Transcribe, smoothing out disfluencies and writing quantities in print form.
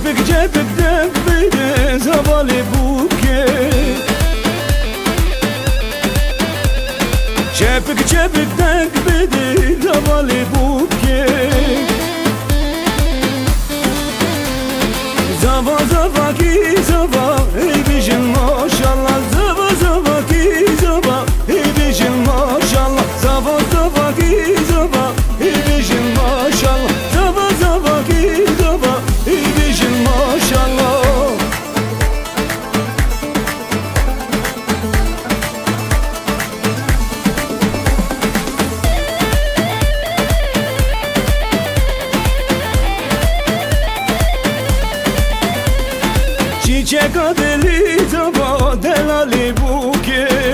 Cepik cepik denk beni zavallı buket. Cepik cepik denk beni zavallı buket. Zava zava ki zava ey bijim maşallah. Zava zava ki zava ey bijim maşallah. Zava zava ki zava ey bijim maşallah. Zava zava ki zava ey bijim maşallah. Çiçek adeli zava delali buket.